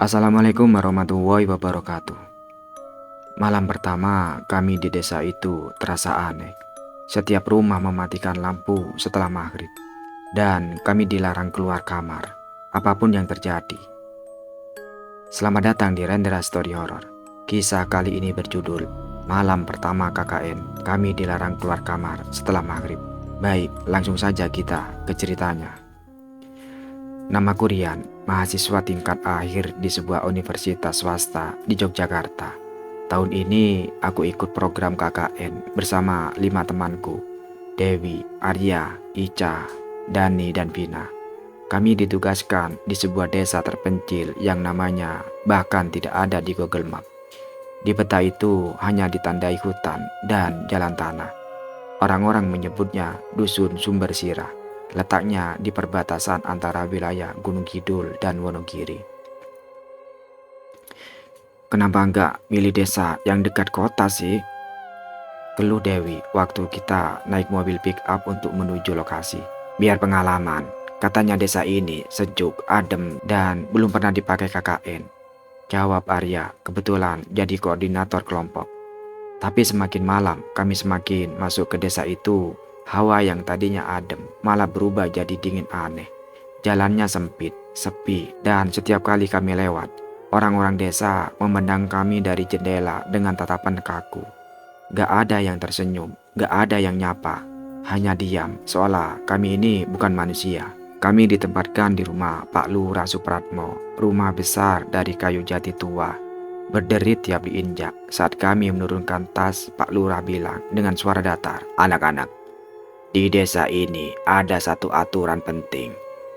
Assalamualaikum warahmatullahi wabarakatuh. Malam pertama kami di desa itu terasa aneh. Setiap rumah mematikan lampu setelah maghrib, dan kami dilarang keluar kamar, apapun yang terjadi. Selamat datang di Rendera Story Horror. Kisah kali ini berjudul Malam Pertama KKN, kami dilarang keluar kamar setelah maghrib. Baik, langsung saja kita ke ceritanya. Namaku Rian, mahasiswa tingkat akhir di sebuah universitas swasta di Yogyakarta. Tahun ini aku ikut program KKN bersama 5 temanku, Dewi, Arya, Ica, Dani, dan Vina. Kami ditugaskan di sebuah desa terpencil yang namanya bahkan tidak ada di Google Map. Di peta itu hanya ditandai hutan dan jalan tanah. Orang-orang menyebutnya Dusun Sumber Sirah. Letaknya di perbatasan antara wilayah Gunung Kidul dan Wonogiri. Kenapa enggak milih desa yang dekat kota sih? Keluh Dewi waktu kita naik mobil pick up untuk menuju lokasi. Biar pengalaman, katanya desa ini sejuk, adem, dan belum pernah dipakai KKN. Jawab Arya, kebetulan jadi koordinator kelompok. Tapi semakin malam kami semakin masuk ke desa itu. Hawa yang tadinya adem malah berubah jadi dingin aneh. Jalannya sempit, sepi, dan setiap kali kami lewat, orang-orang desa memandang kami dari jendela dengan tatapan kaku. Gak ada yang tersenyum, gak ada yang nyapa, hanya diam seolah kami ini bukan manusia. Kami ditempatkan di rumah Pak Lurah Supratmo, rumah besar dari kayu jati tua. Berderit tiap diinjak saat kami menurunkan tas. Pak Lurah bilang dengan suara datar, "Anak-anak, di desa ini ada satu aturan penting.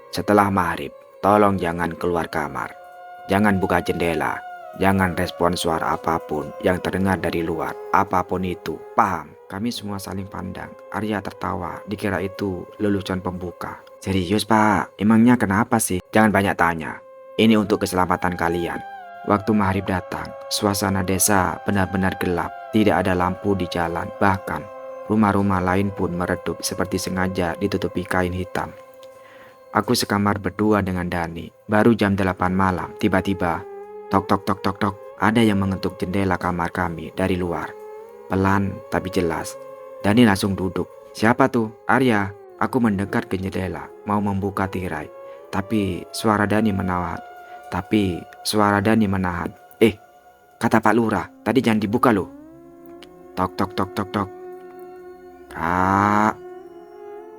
Setelah maghrib, tolong jangan keluar kamar. Jangan buka jendela. Jangan respon suara apapun yang terdengar dari luar. Apapun itu, paham?" Kami semua saling pandang. Arya tertawa, dikira itu lelucon pembuka. "Serius Pak, emangnya kenapa sih?" "Jangan banyak tanya. Ini untuk keselamatan kalian." Waktu maghrib datang, suasana desa benar-benar gelap. Tidak ada lampu di jalan, bahkan rumah-rumah lain pun meredup seperti sengaja ditutupi kain hitam. Aku sekamar berdua dengan Dani. Baru jam 8 malam, tiba-tiba tok tok tok tok tok. Ada yang mengetuk jendela kamar kami dari luar. Pelan tapi jelas. Dani langsung duduk. "Siapa tuh?" "Arya." Aku mendekat ke jendela, mau membuka tirai. Tapi suara Dani menahan. Kata Pak Lurah, tadi jangan dibuka loh." Tok tok tok tok tok. "Kak,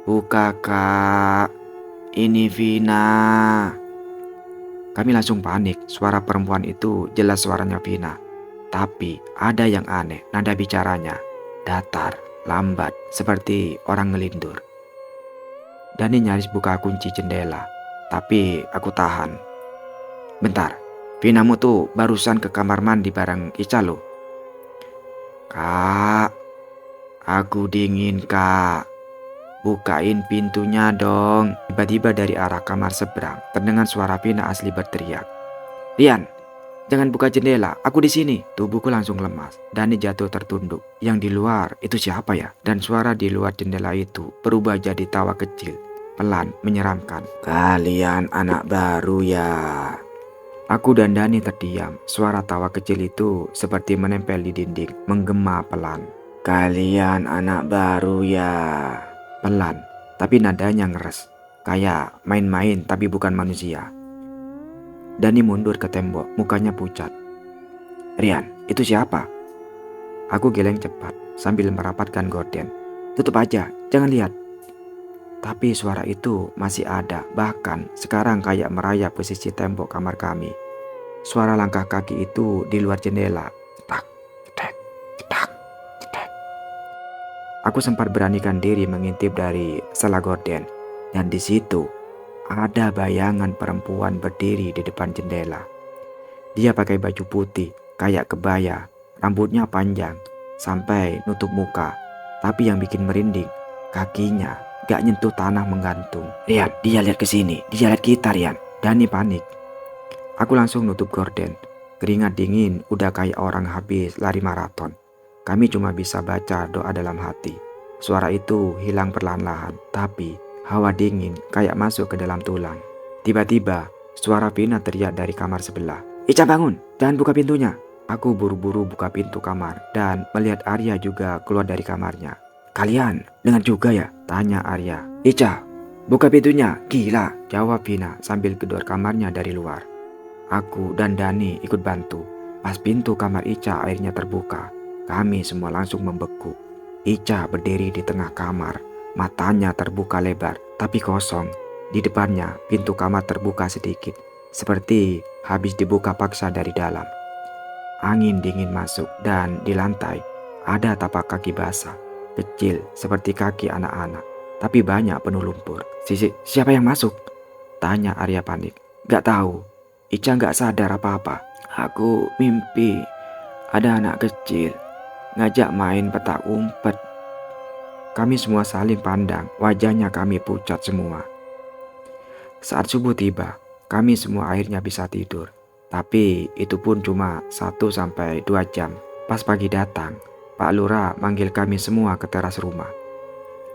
buka Kak, ini Vina." Kami langsung panik. Suara perempuan itu jelas suaranya Vina. Tapi ada yang aneh, nada bicaranya datar, lambat, seperti orang ngelindur. Dani nyaris buka kunci jendela, tapi aku tahan. "Bentar, Vinamu tuh barusan ke kamar mandi bareng Ica loh." "Kak, aku dingin Kak. Bukain pintunya dong." Tiba-tiba dari arah kamar seberang terdengar suara Vina asli berteriak, "Rian, jangan buka jendela, aku di sini." Tubuhku langsung lemas. Dani jatuh tertunduk. Yang di luar itu siapa ya? Dan suara di luar jendela itu berubah jadi tawa kecil, pelan, menyeramkan. "Kalian anak baru ya?" Aku dan Dani terdiam. Suara tawa kecil itu seperti menempel di dinding, menggema pelan. "Kalian anak baru ya?" Pelan, tapi nadanya ngeres. Kayak main-main tapi bukan manusia. Dani mundur ke tembok, mukanya pucat. "Rian, itu siapa?" Aku geleng cepat sambil merapatkan gorden. "Tutup aja, jangan lihat." Tapi suara itu masih ada, bahkan sekarang kayak merayap ke sisi tembok kamar kami. Suara langkah kaki itu di luar jendela. Cetak, cetek, cetak, cetek. Aku sempat beranikan diri mengintip dari sela gorden, dan di situ ada bayangan perempuan berdiri di depan jendela. Dia pakai baju putih, kayak kebaya, rambutnya panjang sampai nutup muka. Tapi yang bikin merinding, kakinya gak nyentuh tanah menggantung. "Rian, dia lihat ke sini, dia lihat kita Rian." Dani panik. Aku langsung nutup gorden. Keringat dingin udah kayak orang habis lari maraton. Kami cuma bisa baca doa dalam hati. Suara itu hilang perlahan-lahan, tapi hawa dingin kayak masuk ke dalam tulang. Tiba-tiba suara Vina teriak dari kamar sebelah. Ica bangun, jangan buka pintunya. Aku buru-buru buka pintu kamar dan melihat Arya juga keluar dari kamarnya. Kalian dengar juga ya? Tanya Arya. Ica, buka pintunya, gila, jawab Vina sambil gedor kamarnya dari luar. Aku dan Dani ikut bantu. Pas pintu kamar Ica akhirnya terbuka, kami semua langsung membeku. Ica berdiri di tengah kamar, matanya terbuka lebar tapi kosong. Di depannya pintu kamar terbuka sedikit, seperti habis dibuka paksa dari dalam. Angin dingin masuk dan di lantai ada tapak kaki basah, kecil seperti kaki anak-anak, tapi banyak penuh lumpur. Siapa yang masuk? Tanya Arya panik. Gak tahu. Ica gak sadar apa-apa. Aku mimpi ada anak kecil ngajak main petak umpet. Kami semua saling pandang, wajahnya kami pucat semua. Saat subuh tiba, kami semua akhirnya bisa tidur. Tapi itu pun cuma 1-2 jam. Pas pagi datang, Pak Lurah manggil kami semua ke teras rumah.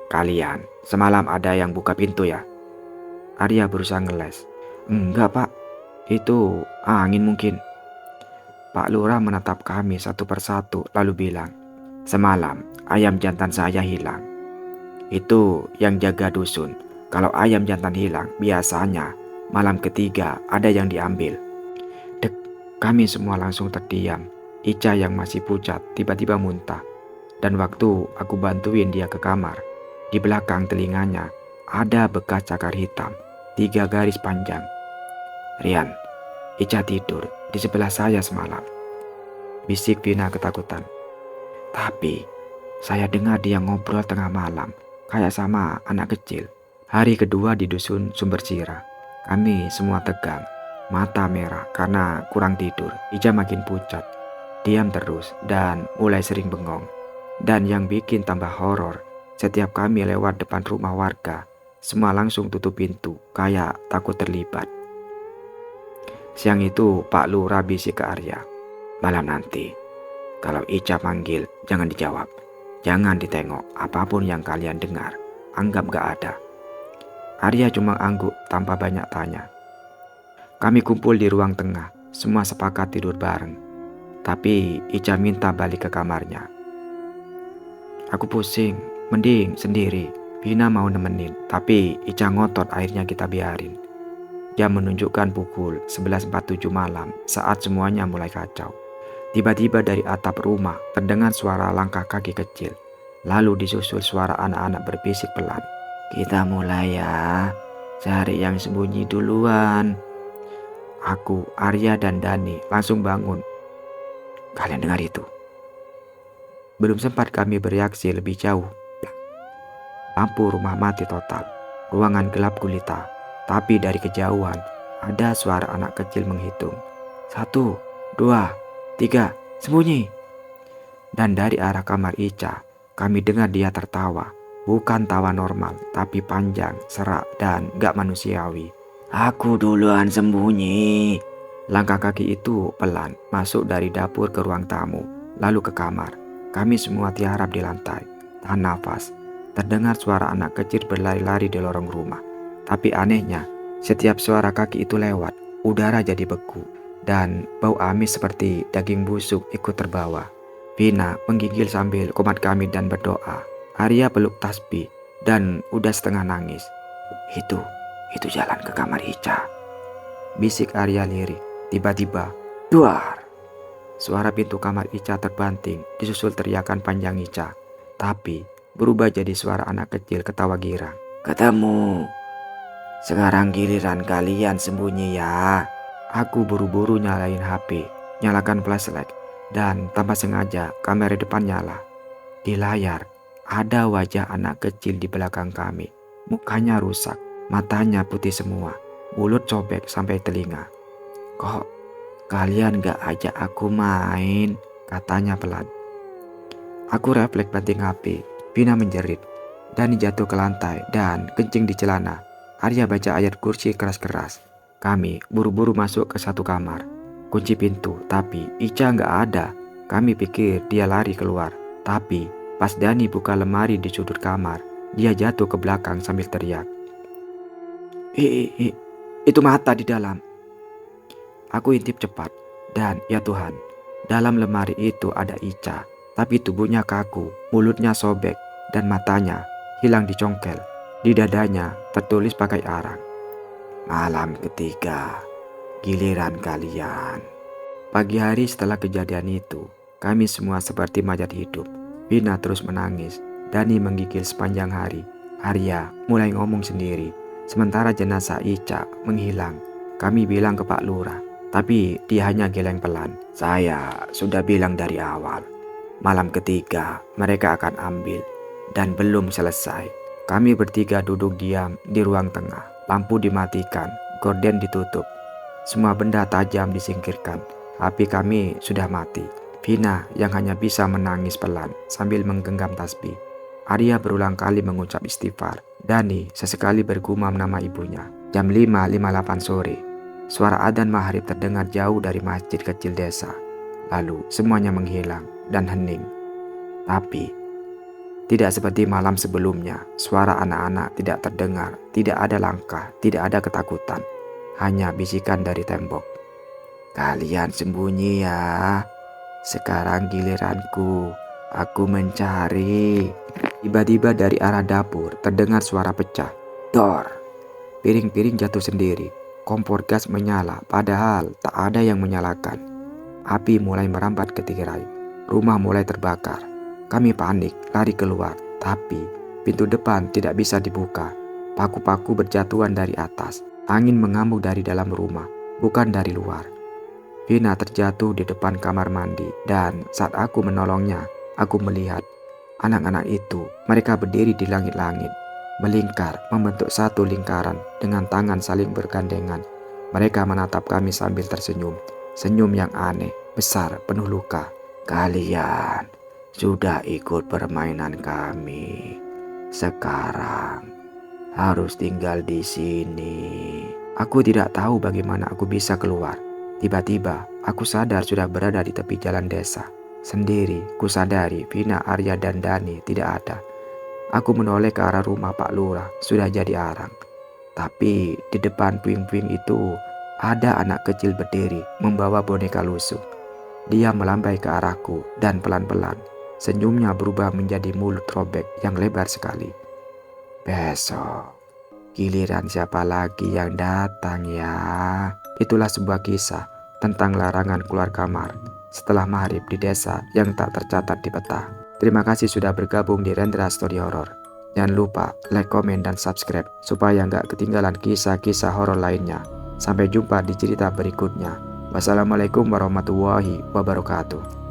Kalian semalam ada yang buka pintu ya? Arya berusaha ngeles. Enggak pak, itu angin mungkin. Pak Lurah menatap kami satu persatu lalu bilang, semalam ayam jantan saya hilang. Itu yang jaga dusun. Kalau ayam jantan hilang, biasanya malam ketiga ada yang diambil. Dek, kami semua langsung terdiam. Ica yang masih pucat tiba-tiba muntah. Dan waktu aku bantuin dia ke kamar, di belakang telinganya ada bekas cakar hitam, 3 garis panjang. Rian, Ica tidur di sebelah saya semalam, bisik Vina ketakutan. Tapi saya dengar dia ngobrol tengah malam, kayak sama anak kecil. Hari kedua di dusun Sumber Sirah, kami semua tegang, mata merah karena kurang tidur. Ica makin pucat, diam terus dan mulai sering bengong. Dan yang bikin tambah horor, setiap kami lewat depan rumah warga, semua langsung tutup pintu kayak takut terlibat. Siang itu Pak Lurah bisik ke Arya, malam nanti kalau Ica manggil jangan dijawab, jangan ditengok, apapun yang kalian dengar anggap gak ada. Arya cuma angguk tanpa banyak tanya. Kami kumpul di ruang tengah, semua sepakat tidur bareng. Tapi Ica minta balik ke kamarnya. Aku pusing, mending sendiri. Vina mau nemenin, tapi Ica ngotot, akhirnya kita biarin. Dia menunjukkan pukul 11.47 malam saat semuanya mulai kacau. Tiba-tiba dari atap rumah terdengar suara langkah kaki kecil, lalu disusul suara anak-anak berbisik pelan. Kita mulai ya, cari yang sembunyi duluan. Aku, Arya dan Dani langsung bangun. Kalian dengar itu? Belum sempat kami bereaksi lebih jauh, lampu rumah mati total. Ruangan gelap gulita, tapi dari kejauhan ada suara anak kecil menghitung. 1, 2, 3, sembunyi. Dan dari arah kamar Ica, kami dengar dia tertawa. Bukan tawa normal, tapi panjang, serak, dan gak manusiawi. Aku duluan sembunyi. Langkah kaki itu pelan masuk dari dapur ke ruang tamu, lalu ke kamar. Kami semua tiarap di lantai, tahan nafas. Terdengar suara anak kecil berlari-lari di lorong rumah. Tapi anehnya, setiap suara kaki itu lewat, udara jadi beku, dan bau amis seperti daging busuk ikut terbawa. Vina menggigil sambil komat kami dan berdoa. Arya peluk tasbih dan udah setengah nangis. Itu jalan ke kamar Ica, bisik Arya lirik. Tiba-tiba, duar! Suara pintu kamar Ica terbanting, disusul teriakan panjang Ica. Tapi berubah jadi suara anak kecil ketawa girang. Ketemu. Sekarang giliran kalian sembunyi ya. Aku buru-buru nyalain HP, nyalakan flashlight, dan tanpa sengaja kamera depan nyala. Di layar ada wajah anak kecil di belakang kami. Mukanya rusak, matanya putih semua, mulut sobek sampai telinga. Kok kalian gak ajak aku main? Katanya pelan. Aku refleks banting HP. Vina menjerit. Dani jatuh ke lantai dan kencing di celana. Arya baca ayat kursi keras-keras. Kami buru-buru masuk ke satu kamar, kunci pintu, tapi Ica gak ada. Kami pikir dia lari keluar, tapi pas Dani buka lemari di sudut kamar, dia jatuh ke belakang sambil teriak. Itu mata di dalam. Aku intip cepat, Dan ya Tuhan, dalam lemari itu ada Ica, tapi tubuhnya kaku, mulutnya sobek, dan matanya hilang dicongkel. Di dadanya tertulis pakai arang, "Malam ketiga, giliran kalian." Pagi hari setelah kejadian itu, kami semua seperti mayat hidup. Vina terus menangis, Dani menggigil sepanjang hari. Arya mulai ngomong sendiri, sementara jenazah Ica menghilang. Kami bilang ke Pak Lurah, tapi dia hanya geleng pelan. "Saya sudah bilang dari awal, malam ketiga mereka akan ambil, dan belum selesai." Kami bertiga duduk diam di ruang tengah, lampu dimatikan, gorden ditutup. Semua benda tajam disingkirkan. HP kami sudah mati. Vina yang hanya bisa menangis pelan sambil menggenggam tasbih. Arya berulang kali mengucap istighfar. Dani sesekali bergumam nama ibunya. Jam 5.58 sore, suara adzan maghrib terdengar jauh dari masjid kecil desa. Lalu semuanya menghilang dan hening. Tapi tidak seperti malam sebelumnya, suara anak-anak tidak terdengar, tidak ada langkah, tidak ada ketakutan. Hanya bisikan dari tembok. "Kalian sembunyi ya, sekarang giliranku, aku mencari." Tiba-tiba dari arah dapur terdengar suara pecah. Dor! Piring-piring jatuh sendiri, kompor gas menyala padahal tak ada yang menyalakan. Api mulai merambat ke tirai, rumah mulai terbakar. Kami panik, lari keluar, tapi pintu depan tidak bisa dibuka. Paku-paku berjatuhan dari atas, angin mengamuk dari dalam rumah, bukan dari luar. Vina terjatuh di depan kamar mandi, dan saat aku menolongnya, aku melihat anak-anak itu. Mereka berdiri di langit-langit, melingkar, membentuk satu lingkaran dengan tangan saling bergandengan. Mereka menatap kami sambil tersenyum, senyum yang aneh, besar, penuh luka. "Kalian sudah ikut permainan kami. Sekarang harus tinggal di sini." Aku tidak tahu bagaimana aku bisa keluar. Tiba-tiba aku sadar sudah berada di tepi jalan desa. Sendiri kusadari Vina, Arya, dan Dani tidak ada. Aku menoleh ke arah rumah Pak Lurah, sudah jadi arang. Tapi di depan puing-puing itu ada anak kecil berdiri membawa boneka lusuh. Dia melambai ke arahku dan pelan-pelan senyumnya berubah menjadi mulut robek yang lebar sekali. "Besok giliran siapa lagi yang datang ya?" Itulah sebuah kisah tentang larangan keluar kamar setelah maghrib di desa yang tak tercatat di peta. Terima kasih sudah bergabung di Rendra Story Horror. Jangan lupa like, komen, dan subscribe supaya nggak ketinggalan kisah-kisah horor lainnya. Sampai jumpa di cerita berikutnya. Wassalamualaikum warahmatullahi wabarakatuh.